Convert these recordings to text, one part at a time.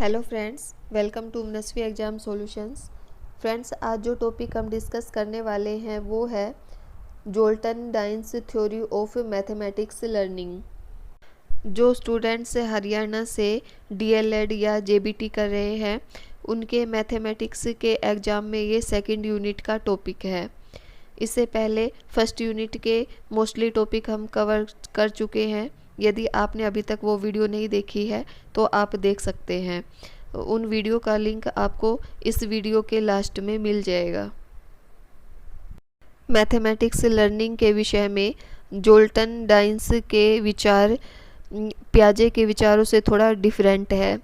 Hello friends, welcome to Manasvi exam solutions. Friends, आज जो topic हम डिस्कस करने वाले हैं वो है Zoltan Dienes theory of mathematics learning. जो स्टूडेंट्स हरियाणा से डीएलएड या जेबीटी कर रहे हैं उनके मैथमेटिक्स के एग्ज़ाम में ये सेकंड यूनिट का टॉपिक है। इससे पहले फर्स्ट यूनिट के मोस्टली टॉपिक हम कवर कर चुके हैं। यदि आपने अभी तक वो वीडियो नहीं देखी है तो आप देख सकते हैं। उन वीडियो का लिंक आपको इस वीडियो के लास्ट में मिल जाएगा। मैथमेटिक्स लर्निंग के विषय में जोल्टन डाइन्स के विचार पियाजे के विचारों से थोड़ा डिफरेंट है।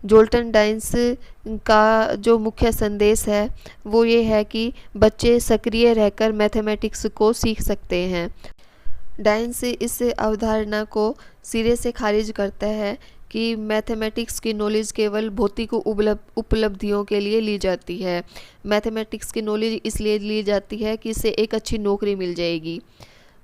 जोल्टन डाइन्स का जो मुख्य संदेश है वो ये है कि बच्चे सक्रिय रहकर मैथमेटिक्स को सीख सकते हैं। डाइन्स इस अवधारणा को सिरे से खारिज करता है कि मैथमेटिक्स की नॉलेज केवल भौतिक उपलब्धियों के लिए ली जाती है। मैथमेटिक्स की नॉलेज इसलिए ली जाती है कि इससे एक अच्छी नौकरी मिल जाएगी,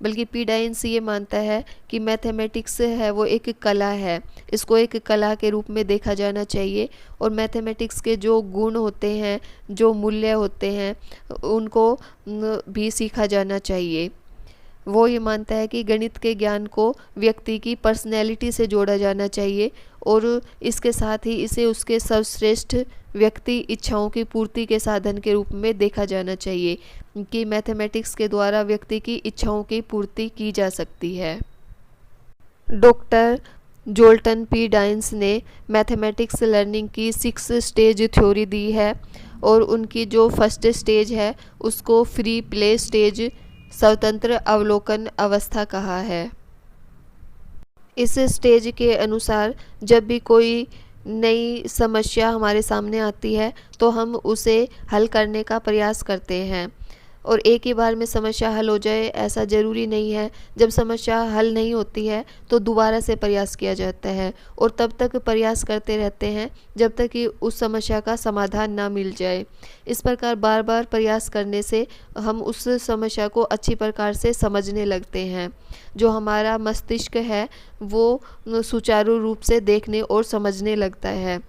बल्कि पी डाइन्स ये मानता है कि मैथमेटिक्स है वो एक कला है। इसको एक कला के रूप में देखा जाना चाहिए और मैथमेटिक्स के जो गुण होते हैं, जो मूल्य होते हैं, उनको भी सीखा जाना चाहिए। वो ये मानता है कि गणित के ज्ञान को व्यक्ति की पर्सनैलिटी से जोड़ा जाना चाहिए और इसके साथ ही इसे उसके सर्वश्रेष्ठ व्यक्ति इच्छाओं की पूर्ति के साधन के रूप में देखा जाना चाहिए कि मैथमेटिक्स के द्वारा व्यक्ति की इच्छाओं की पूर्ति की जा सकती है। डॉक्टर जोल्टन पी डाइन्स ने मैथमेटिक्स लर्निंग की 6 स्टेज थ्योरी दी है और उनकी जो फर्स्ट स्टेज है उसको फ्री प्ले स्टेज, स्वतंत्र अवलोकन अवस्था कहा है। इस स्टेज के अनुसार जब भी कोई नई समस्या हमारे सामने आती है तो हम उसे हल करने का प्रयास करते हैं और एक ही बार में समस्या हल हो जाए ऐसा ज़रूरी नहीं है। जब समस्या हल नहीं होती है तो दोबारा से प्रयास किया जाता है और तब तक प्रयास करते रहते हैं जब तक कि उस समस्या का समाधान ना मिल जाए। इस प्रकार बार बार प्रयास करने से हम उस समस्या को अच्छी प्रकार से समझने लगते हैं। जो हमारा मस्तिष्क है वो सुचारू रूप से देखने और समझने लगता है।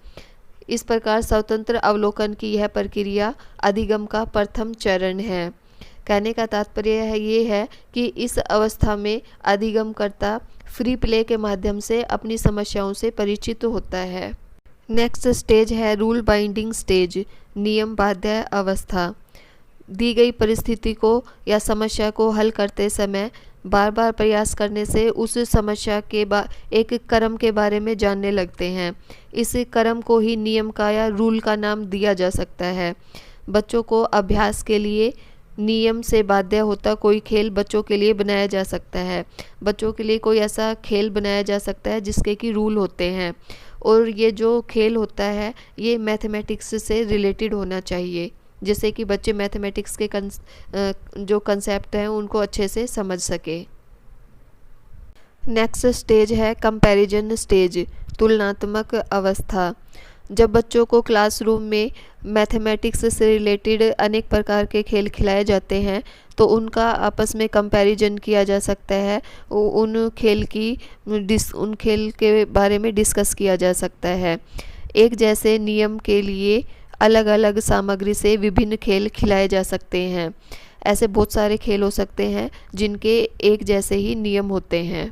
इस प्रकार स्वतंत्र अवलोकन की यह प्रक्रिया अधिगम का प्रथम चरण है। कहने का तात्पर्य है ये है कि इस अवस्था में अधिगमकर्ता फ्री प्ले के माध्यम से अपनी समस्याओं से परिचित होता है। नेक्स्ट स्टेज है रूल बाइंडिंग स्टेज, नियम बाध्य अवस्था। दी गई परिस्थिति को या समस्या को हल करते समय बार बार प्रयास करने से उस समस्या के एक क्रम के बारे में जानने लगते हैं। इस क्रम को ही नियम का या रूल का नाम दिया जा सकता है। बच्चों को अभ्यास के लिए नियम से बाध्य होता कोई खेल बच्चों के लिए बनाया जा सकता है। बच्चों के लिए कोई ऐसा खेल बनाया जा सकता है जिसके कि रूल होते हैं और ये जो खेल होता है ये मैथमेटिक्स से रिलेटेड होना चाहिए, जिससे कि बच्चे मैथमेटिक्स के जो कंसेप्ट हैं उनको अच्छे से समझ सके। नेक्स्ट स्टेज है कंपैरिजन स्टेज, तुलनात्मक अवस्था। जब बच्चों को क्लासरूम में मैथमेटिक्स से रिलेटेड अनेक प्रकार के खेल खिलाए जाते हैं तो उनका आपस में कंपैरिजन किया जा सकता है। उन खेल के बारे में डिस्कस किया जा सकता है। एक जैसे नियम के लिए अलग अलग सामग्री से विभिन्न खेल खिलाए जा सकते हैं। ऐसे बहुत सारे खेल हो सकते हैं जिनके एक जैसे ही नियम होते हैं।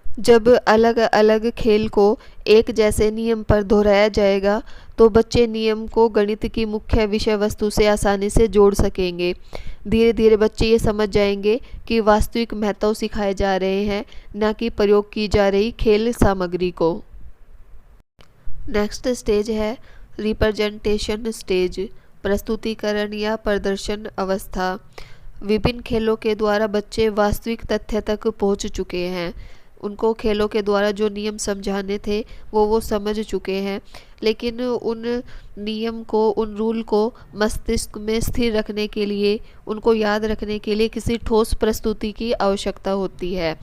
जब अलग अलग खेल को एक जैसे नियम पर दोहराया जाएगा तो बच्चे नियम को गणित की मुख्य विषय वस्तु से आसानी से जोड़ सकेंगे। धीरे धीरे बच्चे ये समझ जाएंगे कि वास्तविक महत्व सिखाए जा रहे हैं, न कि प्रयोग की जा रही खेल सामग्री को। नेक्स्ट स्टेज है रिप्रेजेंटेशन स्टेज, प्रस्तुतिकरण या प्रदर्शन अवस्था। विभिन्न खेलों के द्वारा बच्चे वास्तविक तथ्य तक पहुंच चुके हैं। उनको खेलों के द्वारा जो नियम समझाने थे वो समझ चुके हैं, लेकिन उन नियम को, उन रूल को मस्तिष्क में स्थिर रखने के लिए, उनको याद रखने के लिए किसी ठोस प्रस्तुति की आवश्यकता होती है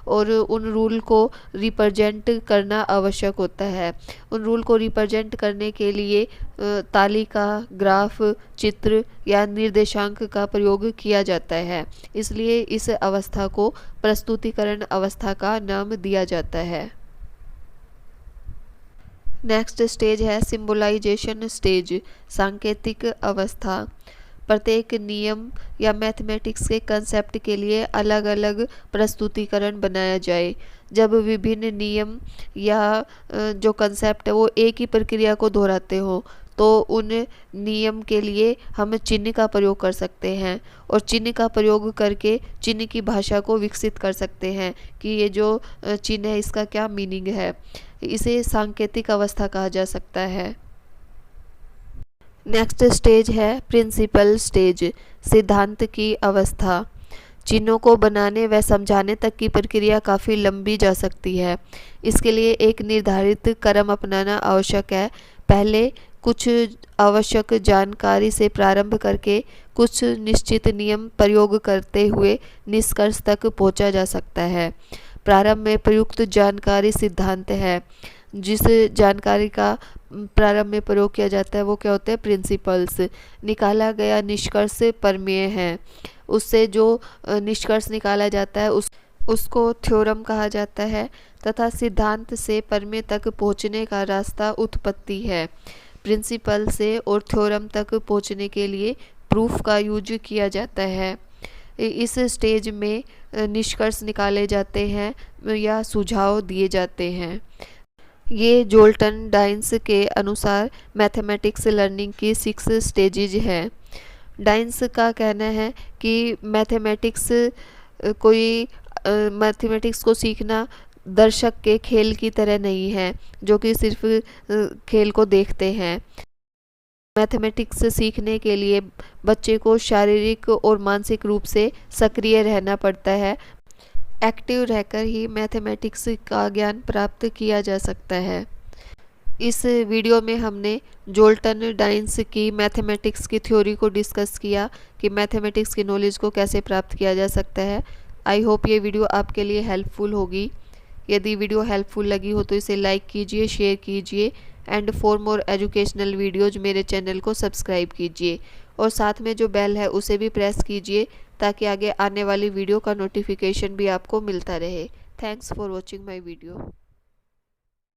और उन रूल को रिप्रेजेंट करना आवश्यक होता है। उन रूल को रिप्रेजेंट करने के लिए तालिका, ग्राफ, चित्र या निर्देशांक का प्रयोग किया जाता है। इसलिए इस अवस्था को प्रस्तुतिकरण अवस्था का नाम दिया जाता है। नेक्स्ट स्टेज है सिंबलाइजेशन स्टेज, सांकेतिक अवस्था। प्रत्येक नियम या मैथमेटिक्स के कंसेप्ट के लिए अलग अलग प्रस्तुतिकरण बनाया जाए। जब विभिन्न नियम या जो कंसेप्ट है वो एक ही प्रक्रिया को दोहराते हो तो उन नियम के लिए हम चिन्ह का प्रयोग कर सकते हैं और चिन्ह का प्रयोग करके चिन्ह की भाषा को विकसित कर सकते हैं कि ये जो चिन्ह है इसका क्या मीनिंग है। इसे सांकेतिक अवस्था कहा जा सकता है। नेक्स्ट स्टेज है प्रिंसिपल स्टेज, सिद्धांत की अवस्था। चिन्हों को बनाने व समझाने तक की प्रक्रिया काफ़ी लंबी जा सकती है। इसके लिए एक निर्धारित क्रम अपनाना आवश्यक है। पहले कुछ आवश्यक जानकारी से प्रारंभ करके कुछ निश्चित नियम प्रयोग करते हुए निष्कर्ष तक पहुंचा जा सकता है। प्रारंभ में प्रयुक्त जानकारी सिद्धांत है। जिस जानकारी का प्रारंभ में प्रयोग किया जाता है वो क्या होता है, प्रिंसिपल्स। निकाला गया निष्कर्ष प्रमेय है। उससे जो निष्कर्ष निकाला जाता है उसको थ्योरम कहा जाता है तथा सिद्धांत से प्रमेय तक पहुंचने का रास्ता उत्पत्ति है। प्रिंसिपल से और थ्योरम तक पहुंचने के लिए प्रूफ का यूज किया जाता है। इस स्टेज में निष्कर्ष निकाले जाते हैं या सुझाव दिए जाते हैं। ये जोल्टन डाइन्स के अनुसार मैथमेटिक्स लर्निंग की 6 स्टेजेज हैं। डाइन्स का कहना है कि मैथमेटिक्स को सीखना दर्शक के खेल की तरह नहीं है जो कि सिर्फ खेल को देखते हैं। मैथमेटिक्स सीखने के लिए बच्चे को शारीरिक और मानसिक रूप से सक्रिय रहना पड़ता है। एक्टिव रहकर ही मैथमेटिक्स का ज्ञान प्राप्त किया जा सकता है। इस वीडियो में हमने जोल्टन डाइन्स की मैथमेटिक्स की थ्योरी को डिस्कस किया कि मैथमेटिक्स की नॉलेज को कैसे प्राप्त किया जा सकता है। आई होप ये वीडियो आपके लिए हेल्पफुल होगी। यदि वीडियो हेल्पफुल लगी हो तो इसे लाइक कीजिए, शेयर कीजिए and for more educational videos मेरे चैनल को सब्सक्राइब कीजिए और साथ में जो बेल है उसे भी प्रेस कीजिए ताकि आगे आने वाली वीडियो का नोटिफिकेशन भी आपको मिलता रहे। Thanks for watching my video.